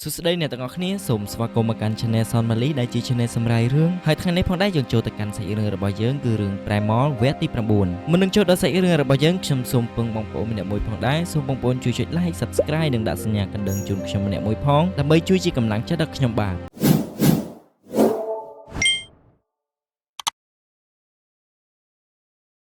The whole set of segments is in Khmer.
សួស្តីអ្នកទាំងអស់គ្នាសូមស្វាគមន៍មកកាន់ Channel Son Mali ដែលជា Channel សម្រាយរឿងហើយថ្ងៃនេះផងដែរយើងចូលទៅកាន់សាច់រឿងរបស់យើងគឺរឿង Primal វគ្គទី9មុននឹងចូលដល់សាច់រឿងរបស់យើងខ្ញុំសូមពឹងបងប្អូនម្នាក់មួយផងដែរសូមបងប្អូនជួយចុច Like Subscribe និងដាក់សញ្ញាកណ្ដឹងជូនខ្ញុំម្នាក់មួយផងដើម្បីជួយជាកម្លាំងចិត្តដល់ខ្ញុំបាទ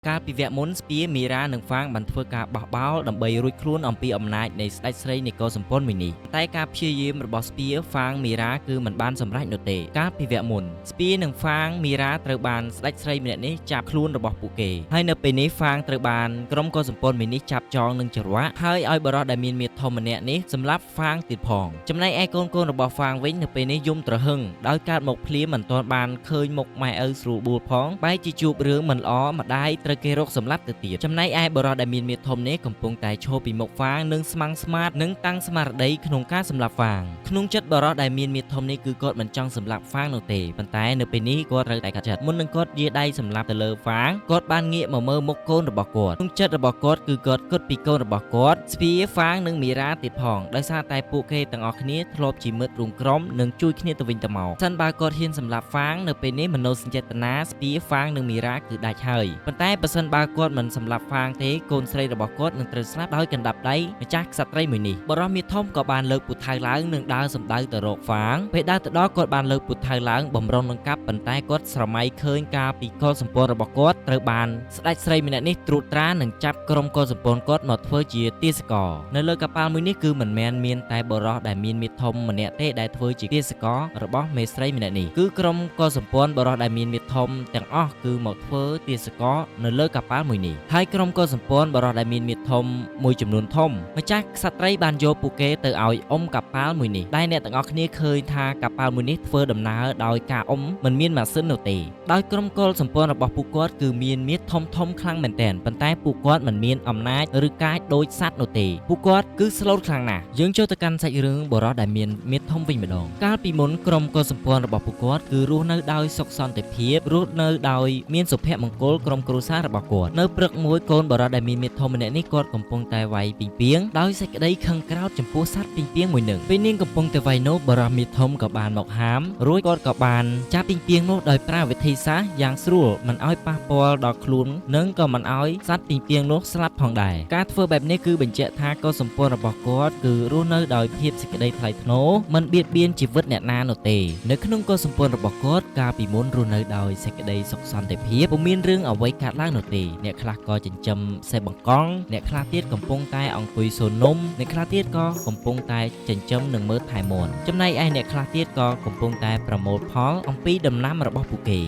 កាលពីវគ្គមុនស្ពាមីរ៉ានិងហ្វាងបានធ្វើការបោះបោលដើម្បីរួចខ្លួនអំពីអំណាចនៃស្ដេចស្រីនៃកោសម្ព័ន្ធមួយនេះតែការព្យាយាមរបស់ស្ពាហ្វាងមីរ៉ាគឺមិនបានសម្រេចនោះទេកាលពីវគ្គមុនស្ពានិងហ្វាងមីរ៉ាត្រូវបានស្ដេចស្រីម្នាក់នេះចាប់ខ្លួនរបស់ពួកគេហើយនៅពេលនេះហ្វាងត្រូវបានក្រុមកោសម្ព័ន្ធមួយនេះចាប់ចងនឹងច្រវាក់ហើយឲ្យបរិសដែលមានមាឌធំម្នាក់នេះសម្លាប់ហ្វាងទៀតផងចំណែកឯកូនរបស់ហ្វាងវិញនៅពេលនេះយំទ្រហឹងដោយកើតមកភ្លាមមិនទាន់បានឃើញមុខម៉ែឪស្រួលបួលផងបែរជាជួបរឿងមិនល្អម្ដាយត្រូវគេរកសម្លាប់ទៅទៀតចំណែកឯបរិសដែលមានមាឌធំនេះកំពុងតែឈរពីមុខហ្វាងនិងស្មាំងស្មាតនិងតាំងស្មារតីក្នុងការសម្លាប់ហ្វាងក្នុងចិត្តបរិសដែលមានមាឌធំនេះគឺគាត់មិនចង់សម្លាប់ហ្វាងនោះទេប៉ុន្តែនៅពេលនេះគាត់ត្រូវតែកាត់ចិត្តមុននឹងគាត់យាដៃសម្លាប់ទៅលើហ្វាងគាត់បានងាកមកមើលមុខកូនរបស់គាត់ក្នុងចិត្តរបស់គាត់គឺគាត់គិតពីកូនរបស់គាត់ស្ពាហ្វាងនិងមីរ៉ាទៀតផងដោយសារតែពួកគេទាំងអស់គ្នាធ្លាប់ជាមិត្តរួមក្រុមនិងជួយគ្នាទៅវិញទៅមកសិនបើគាត់ហ៊ានសម្លាប់ហ្វាងនៅពេលនេះមនោសញ្ចេតនាស្ពាហ្វាងនិងមីរ៉ាគឺដាច់ហើយប៉ុន្តែបើសិនបើគាត់មិនសម្លាប់ហ្វាងទេកូនស្រីរបស់គាត់នឹងត្រូវស្លាប់ដោយកណ្ដាប់ដៃម្ចាស់ក្សត្រីមួយនេះបរិសមាធំក៏បានលើកពូថៅឡើងនិងដើរសម្ដៅទៅរកហ្វាងពេលដើរទៅដល់គាត់បានលើកពូថៅឡើងបំរុងនឹងកាប់ប៉ុន្តែគាត់ស្រមៃឃើញការពីកលសម្ព័ន្ធរបស់គាត់ត្រូវបានស្ដេចស្រីម្នាក់នេះត្រួតត្រានិងចាប់ក្រុមកលសម្ព័ន្ធគាត់មកធ្វើជាទាសករនៅលើកប៉ាល់មួយនេះគឺមិនមែនមានតែបរិសដែលមានមាឌធំម្នាក់ទេដែលធ្វើជាទាសកររបស់មេស្រីម្នាក់នេះគឺក្រុមកលសម្ព័ន្ធបរិសដែលមានមាឌធំទាំងអស់គឺមកធ្វើទាសករនៅលើកប៉ាល់មួយនេះហើយក្រុមកលសម្ព័ន្ធបរិសដែលមានមាឌធំមួយចំនួនធំម្ចាស់ក្សត្រីបានយកពួកគេទៅឲ្យអុំកប៉ាល់មួយនេះដែលអ្នកទាំងអស់គ្នាឃើញថាកប៉ាល់មួយនេះធ្វើដំណើរដោយការអុំមិនមានម៉ាស៊ីននោះទេដោយក្រុមកលសម្ព័ន្ធរបស់ពួកគាត់គឺមានមាឌធំខ្លាំងមែនទែនប៉ុន្តែពួកគាត់មិនមានអំណាចឬកាយដូចសត្វនោះទេពួកគាត់គឺស្លូតខ្លាំងណាស់យើងចូលទៅកាន់សាច់រឿងបរិសដែលមានមាឌធំវិញម្ដងកាលពីមុនក្រុមកលសម្ព័ន្ធរបស់ពួកគាត់គឺរស់នៅដោយសុខសន្តិភាពរស់នៅដោយមានសុភមង្គលក្រុមគ្រួសាររបស់គាត់នៅព្រឹកមួយកូនបរិសដែលមានមាឌធំម្នាក់នេះគាត់កំពុងតែវាយពីងពីងដោយសេចក្តីខឹងក្រោធចំពោះសត្វពីងពីងមួយនឹងពេលនាងកំពុងតែវាយនោះបរិសមាឌធំក៏បានមកហាមរួចគាត់ក៏បានចាប់ពីងពីងនោះដោយប្រើវិធីសាស្ត្រយ៉ាងស្រួលមិនឲ្យប៉ះពាល់ដល់ខ្លួននិងក៏មិនឲ្យសត្វពីងពីងនោះស្លាប់ផងដែរការធ្វើបែបនេះគឺបញ្ជាក់ថាកុសសម្ព័ន្ធរបស់គាត់គឺរស់នៅដោយភាពសេចក្តីថ្លៃថ្នូរមិនបៀតបៀនជីវិតអ្នកណានោះទេនៅក្នុងកុសសម្ព័ន្ធរបស់គាត់កាលពីមុនរស់នៅដោយសេចក្តីសុខសន្តិភាពពុំមានរឿងអ្វីកើតឡើងនោះទេអ្នកខ្លះក៏ចិញ្ចឹមសេះបង្កង់អ្នកខ្លះទៀតកំពុងតែអង្គុយសូននំអ្នកខ្លះទៀតក៏កំពុងតែចិញ្ចឹមនិងមើលថែមាន់ចំណែកឯអ្នកខ្លះទៀតក៏កំពុងតែប្រមូលផលអំពីដំណាំរបស់ពួកគេ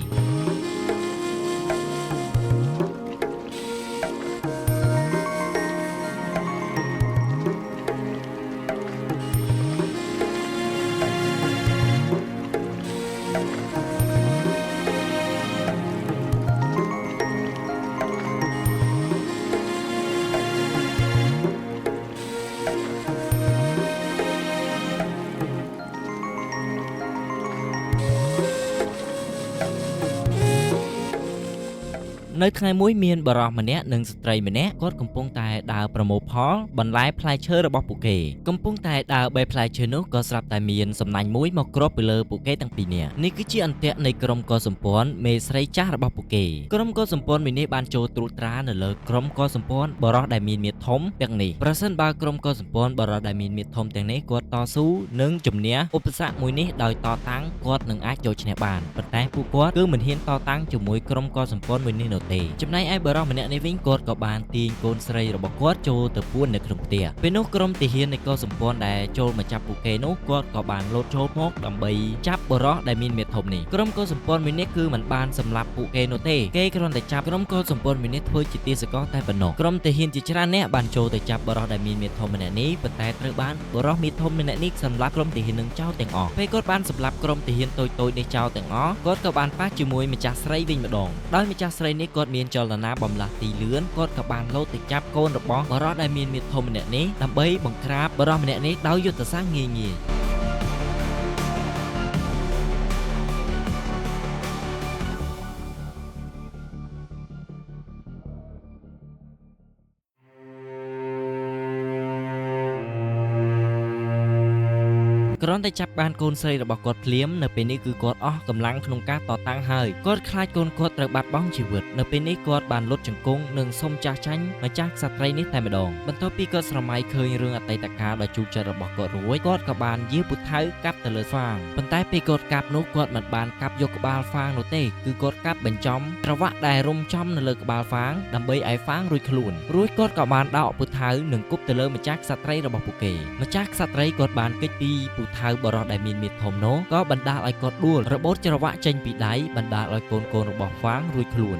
នៅថ្ងៃមួយមានបរិសម្នាក់និងស្ត្រីម្នាក់គាត់កំពុងតែដើរប្រមូលផលបន្លែផ្លែឈើរបស់ពួកគេកំពុងតែដើរបេះផ្លែឈើនោះក៏ស្រាប់តែមានសំណាញ់មួយមកគ្របពីលើពួកគេទាំងពីរនាក់នេះគឺជាអន្ទាក់នៃក្រុមកុលសម្ព័ន្ធមេស្រីចាស់របស់ពួកគេក្រុមកុលសម្ព័ន្ធមួយនេះបានចូលត្រួតត្រានៅលើក្រុមកុលសម្ព័ន្ធបរិសដែលមានមាឌធំទាំងនេះប្រសិនបើក្រុមកុលសម្ព័ន្ធបរិសដែលមានមាឌធំទាំងនេះគាត់តស៊ូនិងជំនះឧបសគ្គមួយនេះដោយតតាំងគាត់នឹងអាចយកឈ្នះបានប៉ុន្តែពួកគាត់គឺមិនហ៊ានតតាំងជាមួយក្រុមកុលសម្ព័ន្ធមួយនេះនោះទេចំណែកឯបរិសម្នាក់នេះវិញគាត់ក៏បានទាញកូនស្រីរបស់គាត់ចូលទៅពួននៅក្នុងផ្ទះពេលនោះក្រុមទាហាននៃកុលសម្ព័ន្ធដែលចូលមកចាប់ពួកគេនោះគាត់ក៏បានលោតចូលមកដើម្បីចាប់បរិសដែលមានមាឌធំនេះក្រុមកុលសម្ព័ន្ធមួយនេះគឺមិនបានសម្លាប់ពួកគេនោះទេគេគ្រាន់តែចាប់ក្រុមកុលសម្ព័ន្ធមួយនេះធ្វើជាទាសករតែប៉ុណ្ណោះក្រុមទាហានជាច្រើនអ្នកបានចូលទៅចាប់បរិសដែលមានមាឌធំម្នាក់នេះប៉ុន្តែត្រូវបានបរិសមាឌធំម្នាក់នេះសម្លាប់ក្រុមទាហាននឹងចោលទាំងអស់ពេលគាត់បានសម្លាប់ក្រុមទាហានតូចៗនេះចោលទាំងអស់គាត់ក៏បានប៉ះជាមួយម្ចាស់ស្រីវិញម្ដងដោយម្ចាស់ស្រីនេះគាត់មានចលនាបំលាស់ទីលឿនគាត់ក៏បានលោតទៅចាប់កូនរបស់បរិសដែលមានមាឌធំម្នាក់នេះដើម្បីបង្ក្រាបបរិសម្នាក់នេះដោយយុទ្ធសាស្ត្រងាយៗ គ្រាន់តែចាប់បានកូនស្រីរបស់គាត់ភ្លាមនៅពេលនេះគឺគាត់អស់កម្លាំងក្នុងការតតាំងហើយគាត់ខ្លាចកូនគាត់ត្រូវបាត់បង់ជីវិតនៅពេលនេះគាត់បានលុតជង្គង់និងសុំចាស់ចាញ់ម្ចាស់ក្សត្រីនេះតែម្ដងបន្ទាប់ពីគាត់ស្រមៃឃើញរឿងអតីតកាលដ៏ជូរចត់របស់គាត់រួចគាត់ក៏បានយារពូថៅកាប់ទៅលើហ្វាងប៉ុន្តែពេលគាត់កាប់នោះគាត់មិនបានកាប់យកក្បាលហ្វាងនោះទេគឺគាត់កាប់បញ្ចំត្រវ៉ាក់ដែលរុំចំនៅលើក្បាលហ្វាងដើម្បីឲ្យហ្វាងរួចខ្លួនរួចគាត់ក៏បានដោតពូថៅនិងគប់ទៅលើម្ចាស់ក្សត្រីរបស់ពួកគេម្ចាស់ក្សត្រីគាត់បានគេចពីពូថៅបរោះដែលមានមាឌធំនោះក៏បណ្ដាលឲ្យគាត់ដួលរបូតច្រវាក់ចេញពីដៃបណ្ដាលឲ្យកូនរបស់ហ្វាងរួចខ្លួន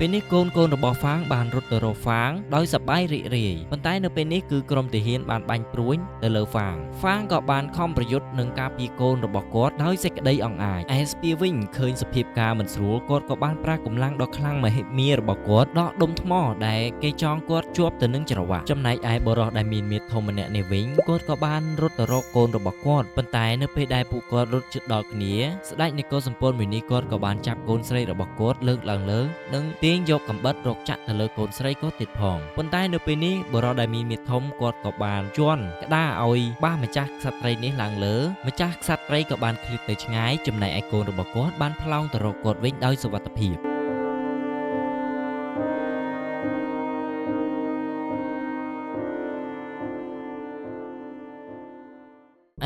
ពេលនេះកូនរបស់ហ្វាងបានរត់ទៅរកហ្វាងដោយសប្បាយរីករាយប៉ុន្តែនៅពេលនេះគឺក្រុមទាហានបានបាញ់ព្រួញទៅលើហ្វាងក៏បានខំប្រយុទ្ធនឹងការពារកូនរបស់គាត់ដោយសេចក្តីអង្អាចឯស្ពាវិញឃើញសភាពការមិនស្រួលគាត់ក៏បានប្រើកម្លាំងដ៏ខ្លាំងមហិមារបស់គាត់ដកដុំថ្មដែលគេចងគាត់ជាប់ទៅនឹងច្រវាក់ចំណែកឯបរិសុទ្ធដែលមានមាឌធំម្នាក់នេះវិញគាត់ក៏បានរត់ទៅរកកូនរបស់គាត់ប៉ុន្តែនៅពេលដែលពួកគាត់រត់ជិតដល់គ្នាស្ដេចនគរសម្ពន្ធមួយនេះគាត់ក៏បានចាប់កូនស្រីរបស់គាត់លើកឡើងលើនិងទាញយកកំបិតរកចាក់ទៅលើកូនស្រីគាត់ទៀតផងប៉ុន្តែនៅពេលនេះបរិសុទ្ធដែលមានមាឌធំគាត់ក៏បានជន់ក្តារឲ្យបាសម្ចាស់ក្សត្រីនេះឡើងលើម្ចាស់ក្សត្រីក៏បានឃ្លាតទៅឆ្ងាយចំណែកឯកូនរបស់គាត់បានផ្លោងទៅរកគាត់វិញដោយសុវត្ថិភាព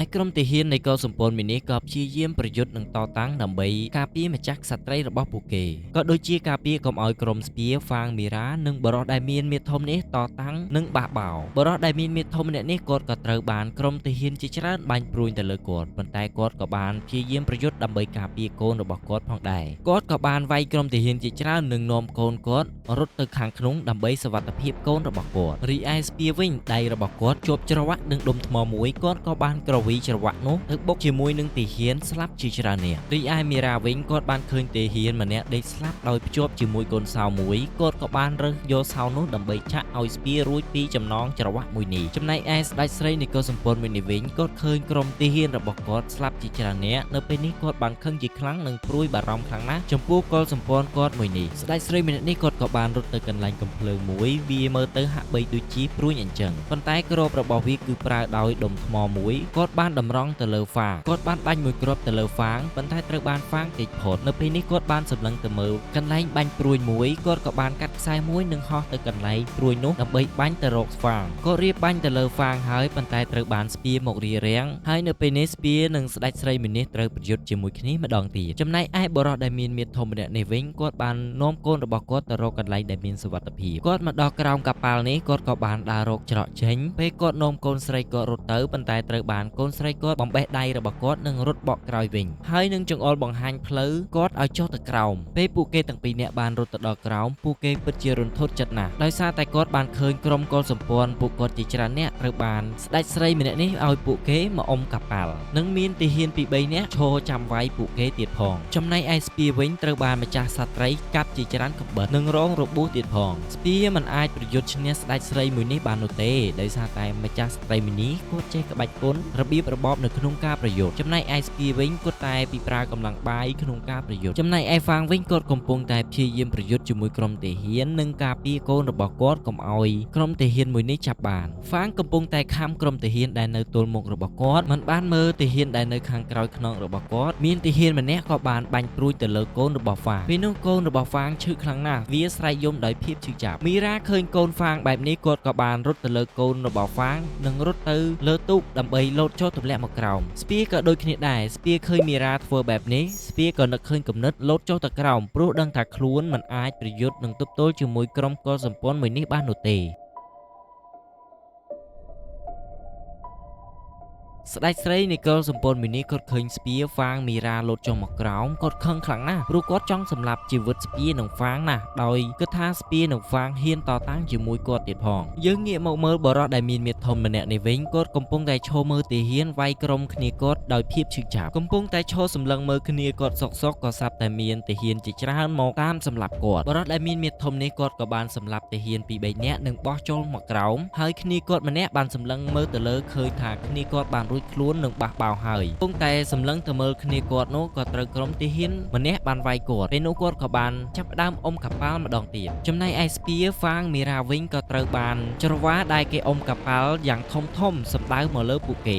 ឯក្រុមទាហាននៃកុលសម្ព័ន្ធមីនេះក៏ព្យាយាមប្រយុទ្ធនឹងតតាំងដើម្បីការពារម្ចាស់ក្សត្រីរបស់ពួកគេក៏ដូចជាការពារកុំឲ្យក្រុមស្ពាហ្វាងមីរ៉ានិងបរិសុទ្ធដែលមានមាឌធំនេះតតាំងនិងបះបោបរិសុទ្ធដែលមានមាឌធំម្នាក់នេះគាត់ក៏ត្រូវបានក្រុមទាហានជាច្រើនបាញ់ព្រួយទៅលើគាត់ប៉ុន្តែគាត់ក៏បានព្យាយាមប្រយុទ្ធដើម្បីការពារកូនរបស់គាត់ផងដែរគាត់ក៏បានវាយក្រុមទាហានជាច្រើននិងនាំកូនគាត់រត់ទៅខាងក្នុងដើម្បីសុវត្ថិភាពកូនរបស់គាត់រីឯស្ពាវិញដៃរបស់គាត់ជាប់ច្រវាក់នឹងដុំថ្មមួយគាត់ក៏បានក្រវីច្រវាក់នោះទៅបុកជាមួយនឹងទាហានស្លាប់ជាច្រើននាក់រីឯមីរ៉ាវិញគាត់បានឃើញទាហានម្នាក់ដេកស្លាប់ដោយភ្ជាប់ជាមួយកូនសោមួយគាត់ក៏បានរើសយកសោនោះដើម្បីចាក់ឲ្យស្ពារួចពីចំណងច្រវាក់មួយនេះចំណែកឯស្ដេចស្រីនគរសម្ពន្ធមួយនេះវិញគាត់ឃើញក្រុមទាហានរបស់គាត់ស្លាប់ជាច្រើននាក់នៅពេលនេះគាត់បានខឹងជាខ្លាំងនិងព្រួយបារម្ភខ្លាំងណាស់ចំពោះកុលសម្ព័ន្ធគាត់មួយនេះស្ដេចស្រីម្នាក់នេះគាត់ក៏បានរត់ទៅកន្លែងកំភ្លើងមួយវាមើលទៅហាក់បីដូចជាព្រួយអញ្ចឹងប៉ុន្តែគ្រាប់របស់វាគឺប្រើដោយដុំថ្មមួយគាត់បានតម្រង់ទៅលើហ្វាងគាត់បានបាញ់មួយគ្រាប់ទៅលើហ្វាងប៉ុន្តែត្រូវបានហ្វាងគេចផុតនៅពេលនេះគាត់បានសម្លឹងទៅមើលកន្លែងបាញ់ព្រួយមួយគាត់ក៏បានកាត់ខ្សែមួយនិងហោះទៅកន្លែងព្រួយនោះដើម្បីបាញ់ទៅរកហ្វាងគាត់រៀបបាញ់ទៅលើហ្វាងហើយប៉ុន្តែត្រូវបានស្ពាមករារាំងហើយនៅពេលនេះស្ពានិងស្ដេចស្រីម្នាក់ត្រូវប្រយុទ្ធជាមួយគ្នាម្ដងទៀតចំណែកឯបរិសុទ្ធដែលមានមាឌធំម្នាក់នេះវិញគាត់បាននាំកូនរបស់គាត់ទៅរកកន្លែងដែលមានសុវត្ថិភាពគាត់មកដល់ក្រោមកប៉ាល់នេះគាត់ក៏បានដើររកច្រកចេញពេលគាត់នាំកូនស្រីគាត់រត់ទៅប៉ុន្តែត្រូវបានកូនស្រីគាត់បំបេះដៃរបស់គាត់នឹងរត់បកក្រោយវិញហើយនឹងចង្អុលបង្ហាញផ្លូវគាត់ឲ្យចុះទៅក្រោមពេលពួកគេទាំងពីរនាក់បានរត់ទៅដល់ក្រោមពួកគេពិតជារន្ធត់ចិត្តណាស់ដោយសារតែគាត់បានឃើញក្រុមកុលសម្ព័ន្ធពួកគាត់ជាច្រើននាក់ត្រូវបានស្ដេចស្រីម្នាក់នេះឲ្យពួកគេមកអុំកប៉ាល់និងមានទាហានពី3នាក់ឈរចាំវាយពួកគេទៀតផងចំណែកឯស្ពាវិញត្រូវបានម្ចាស់ក្សត្រីកាប់ជាច្រើនកំបិតនិងរងរបួសទៀតផងស្ពាមិនអាចប្រយុទ្ធឈ្នះស្ដេចស្រីមួយនេះបាននោះទេដោយសារតែម្ចាស់ស្ត្រីមួយនេះគាត់ចេះក្បាច់គុណរបៀបរបបនៅក្នុងការប្រយុទ្ធចំណែកឯស្ពាវិញគាត់តែពីប្រើកម្លាំងបាយក្នុងការប្រយុទ្ធចំណែកឯហ្វាងវិញគាត់កំពុងតែព្យាយាមប្រយុទ្ធជាមួយក្រុមទាហាននិងការពារកូនរបស់គាត់កុំឲ្យក្រុមទាហានមួយនេះចាប់បានហ្វាងកំពុងតែខំក្រុមទាហានដែលនៅទល់មុខរបស់គាត់មិនបានមើលទាហានដែលនៅខាងក្រោយខ្នងរបស់គាត់មានទាហានម្នាក់ក៏បានបាញ់ព្រួយទៅលើកូនរបស់ហ្វាងពេលនោះកូនរបស់ហ្វាងឈឺខ្លាំងណាស់វាស្រែកយំដោយភាពឈឺចាប់មីរ៉ាឃើញកូនហ្វាងបែបនេះគាត់ក៏បានរត់ទៅលើកូនរបស់ហ្វាងនិងរត់ទៅលើទូកដើម្បីលោតចូលទម្លាក់មកក្រោមស្ពាក៏ដូចគ្នាដែរស្ពាឃើញមីរ៉ាធ្វើបែបនេះស្ពាក៏នឹកឃើញគំនិតលោតចុះទៅក្រោមព្រោះដឹងថាខ្លួនមិនអាចប្រយុទ្ធនឹងទប់ទល់ជាមួយក្រុមកុលសម្ព័ន្ធមួយនេះបាននោះទេស្ដេចស្រីនៃកុលសម្ព័ន្ធមីនេះគាត់ឃើញស្ពាហ្វាងមីរ៉ាលោតចុះមកក្រោមគាត់ខឹងខ្លាំងណាស់ព្រោះគាត់ចង់សម្លាប់ជីវិតស្ពានិងហ្វាងណាស់ដោយគិតថាស្ពានិងហ្វាងហ៊ានតតាំងជាមួយគាត់ទៀតផងយើងងាកមកមើលបរិសុទ្ធដែលមានមាឌធំម្នាក់នេះវិញគាត់កំពុងតែឈរមើលទាហានវាយក្រុមគ្នាគាត់ដោយភាពឈឺចាប់កំពុងតែឈរសម្លឹងមើលគ្នាគាត់សុកក៏ស្រាប់តែមានទាហានជាច្រើនមកតាមសម្លាប់គាត់បរិសុទ្ធដែលមានមាឌធំនេះគាត់ក៏បានសម្លាប់ទាហាន2-3នាក់និងបោះចូលមកក្រោមហើយគ្នាគាត់ម្នាក់បានសម្លឹងមើលទៅលើឃើញថាគ្នាគាត់បាន រួចខ្លួននឹងបះបោហើយគង់តែសម្លឹងទៅមើលគ្នាគាត់នោះក៏ត្រូវក្រុមទាហានម្នាក់បានវាយគាត់ពេលនោះគាត់ក៏បានចាប់ផ្ដើមអុំកប៉ាល់ម្ដងទៀតចំណែកឯស្ពាហ្វាងមីរ៉ាវិញក៏ត្រូវបានច្រវាដែលគេអុំកប៉ាល់យ៉ាងធំសម្ដៅមកលើពួកគេ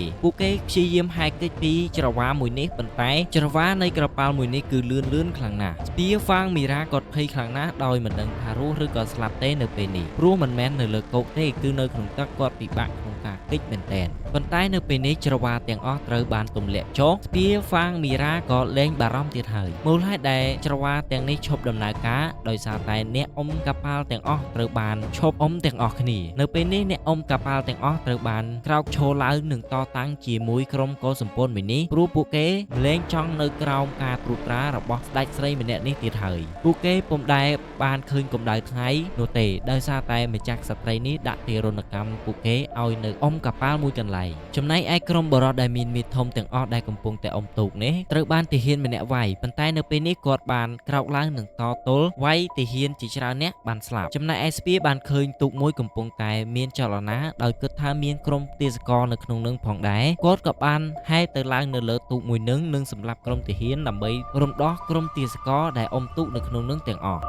ព្យាយាមហែកគេចពីច្រវាមួយនេះប៉ុន្តែច្រវានៃក្រប៉ាល់មួយនេះគឺលឿនខ្លាំងណាស់ស្ពាហ្វាងមីរ៉ាក៏ភ័យខ្លាំងណាស់ដោយមិនដឹងថារស់ឬក៏ស្លាប់ទេនៅពេលនេះព្រោះមិនមែននៅលើគោកទេគឺនៅក្នុងទឹកគាត់ពិបាកក្នុងការគេចមែនទែនប៉ុន្តែនៅពេលនេះច្រវាទាំងអស់ត្រូវបានទម្លាក់ចុះស្ពាហ្វាងមីរ៉ាក៏លែងបារម្ភទៀតហើយមូលហេតុដែលច្រវាទាំងនេះឈប់ដំណើរការដោយសារតែអ្នកអុំកប៉ាល់ទាំងអស់ត្រូវបានឈប់អុំទាំងអស់គ្នានៅពេលនេះអ្នកអុំកប៉ាល់ទាំងអស់ត្រូវបានក្រោកឈរឡើងនិងតតាំងជាមួយក្រុមកុលសម្ព័ន្ធមួយនេះព្រោះពួកគេលែងចង់នៅក្រោមការត្រួតត្រារបស់ស្ដេចស្រីម្នាក់នេះទៀតហើយពួកគេពុំដែលបានឃើញកម្ដៅថ្ងៃនោះទេដោយសារតែម្ចាស់ក្សត្រីនេះដាក់ទារុណកម្មពួកគេឲ្យនៅអុំកប៉ាល់មួយកន្លែងចំណែកឯក្រុមបរិសុទ្ធដែលមានមាឌធំទាំងអស់ដែលកំពុងតែអុំទូកនេះត្រូវបានទាហានម្នាក់វាយប៉ុន្តែនៅពេលនេះគាត់បានក្រោកឡើងនិងតទល់វាយទាហានជាច្រើនអ្នកបានស្លាប់ចំណែកឯស្ពាបានឃើញទូកមួយកំពុងតែមានចលនាដោយគិតថាមានក្រុមទាសករនៅក្នុងនឹងផងដែរគាត់ក៏បានហែទៅឡើងនៅលើទូកមួយនឹងនិងសម្លាប់ក្រុមទាហានដើម្បីរំដោះក្រុមទាសករដែលអុំទូកនៅក្នុងនឹងទាំងអស់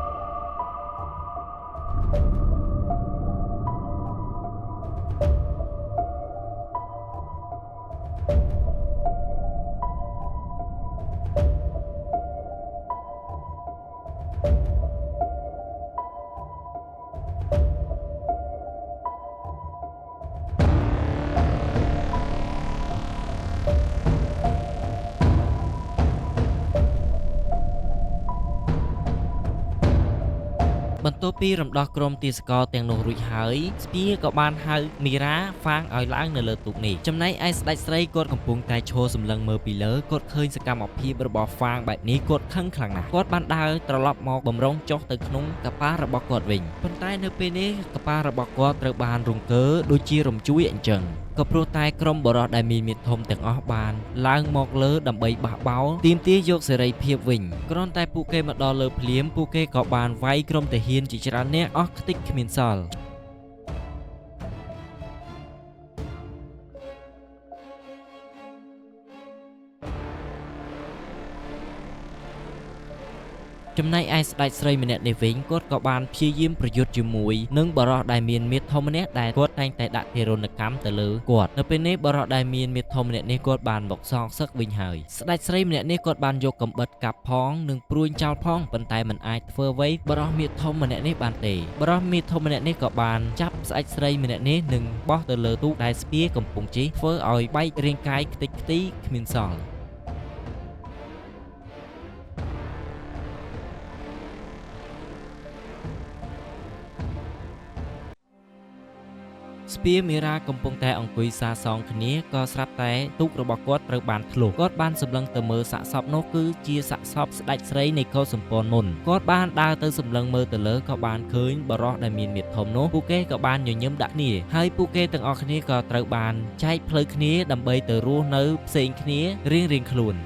បន្ទាប់ពីរំដោះក្រុមទាសករទាំងនោះរួចហើយស្ពាក៏បានហៅមីរ៉ាហ្វាងឲ្យឡើងនៅលើទូកនេះចំណែកឯស្ដេចស្រីគាត់កំពុងតែឈរសម្លឹងមើលពីលើគាត់ឃើញសកម្មភាពរបស់ហ្វាងបែបនេះគាត់ខឹងខ្លាំងណាស់គាត់បានដើរត្រឡប់មកបំរុងចុះទៅក្នុងកប៉ាល់របស់គាត់វិញប៉ុន្តែនៅពេលនេះកប៉ាល់របស់គាត់ត្រូវបានរង្គើដូចជារំជួយអញ្ចឹងក៏ព្រោះតែក្រុមបរិសុទ្ធដែលមានមាឌធំទាំងអស់បានឡើងមកលើដើម្បីបះបោរទាមទារយកសេរីភាពវិញគ្រាន់តែពួកគេមកដល់លើភ្លាមពួកគេក៏បានវាយក្រុមទាហានជាច្រើននាក់អស់ខ្ទេចគ្មានសល់ចំណែកឯស្ដេចស្រីម្នាក់នេះវិញគាត់ក៏បានព្យាយាមប្រយុទ្ធជាមួយនឹងបរិសុទ្ធដែលមានមាឌធំម្នាក់ដែលគាត់តែងតែដាក់ទារុណកម្មទៅលើគាត់នៅពេលនេះបរិសុទ្ធដែលមានមាឌធំម្នាក់នេះគាត់បានមកសងសឹកវិញហើយស្ដេចស្រីម្នាក់នេះគាត់បានយកកំបិតកាប់ផងនិងព្រួញចោលផងប៉ុន្តែមិនអាចធ្វើអ្វីបរិសុទ្ធមាឌធំម្នាក់នេះបានទេបរិសុទ្ធមាឌធំម្នាក់នេះក៏បានចាប់ស្ដេចស្រីម្នាក់នេះនិងបោះទៅលើទូកដែលស្ពាកំពុងជិះធ្វើឲ្យបែករាងកាយខ្ទេចខ្ទីគ្មានសល់ស្ពាមីរ៉ាកំពុងតែអង្គុយសាសងគ្នាក៏ស្រាប់តែទូករបស់គាត់ត្រូវបានធ្លុះគាត់បានសម្លឹងទៅមើលសាកសពនោះគឺជាសាកសពស្ដេចស្រីនៃកុលសម្ព័ន្ធមុនគាត់បានដើរទៅសម្លឹងមើលទៅលើក៏បានឃើញបរិសុទ្ធដែលមានមាឌធំនោះពួកគេក៏បានញញឹមដាក់គ្នាហើយពួកគេទាំងអស់គ្នាក៏ត្រូវបានចែកផ្លូវគ្នាដើម្បីទៅរស់នៅផ្សេងគ្នារៀងៗខ្លួន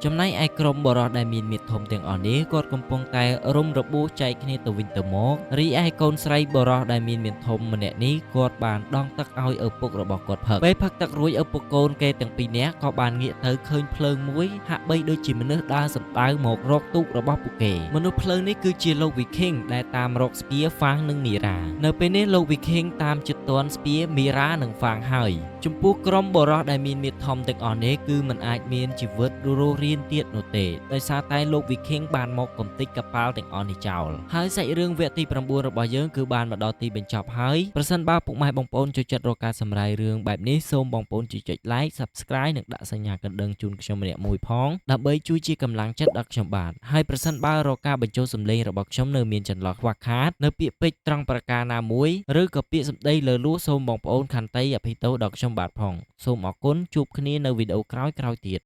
ចំណែកឯក្រុមបរិសុទ្ធដែលមានមាឌធំទាំងអស់នេះគាត់កំពុងតែរុំរបួសចែកគ្នាទៅវិញទៅមករីឯកូនស្រីបរិសុទ្ធដែលមានមាឌធំម្នាក់នេះគាត់បានដងទឹកឲ្យឪពុករបស់គាត់ផឹកពេលផឹកទឹករួចឪពុកកូនគេទាំងពីរនាក់ក៏បានងាកទៅឃើញភ្លើងមួយហាក់បីដូចជាមនុស្សដើរសំដៅមករកទូករបស់ពួកគេមនុស្សភ្លើងនេះគឺជាលោកវីឃីងដែលតាមរកស្ពាហ្វាងនិងមីរ៉ានៅពេលនេះលោកវីឃីងតាមជិតទាន់ស្ពាមីរ៉ានិងហ្វាងហើយចំពោះក្រុមបរិសុទ្ធដែលមានមាឌធំទាំងអស់នេះគឺមិនអាចមានជីវិតរស់រា នទៀតនោះទេដោយសារតែលោក Viking បានមកកំទេចកប៉ាល់ទាំងអស់នេះចោលហើយសាច់រឿងវគ្គទី9របស់យើងគឺបានមកដល់ទីបញ្ចប់ហើយប្រសិនបើពុកម៉ែបងប្អូនចូលចិត្តរកការសម្រាយរឿងបែបនេះសូមបងប្អូនជួយចុច like Subscribe និងដាក់សញ្ញាកណ្ដឹងជូនខ្ញុំម្នាក់មួយផងដើម្បីជួយជាកម្លាំងចិត្តដល់ខ្ញុំបាទហើយប្រសិនបើរកការបញ្ចូលសម្លេងរបស់ខ្ញុំនៅមានចន្លោះខ្វះខាតនៅពាក្យពេចន៍ត្រង់ប្រការណាមួយឬក៏ពាក្យសម្ដីលើលួសសូមបងប្អូនខន្តីអភ័យទោសដល់ខ្ញុំបាទផងសូមអរគុណជួបគ្នានៅវីដេអូក្រោយៗទៀត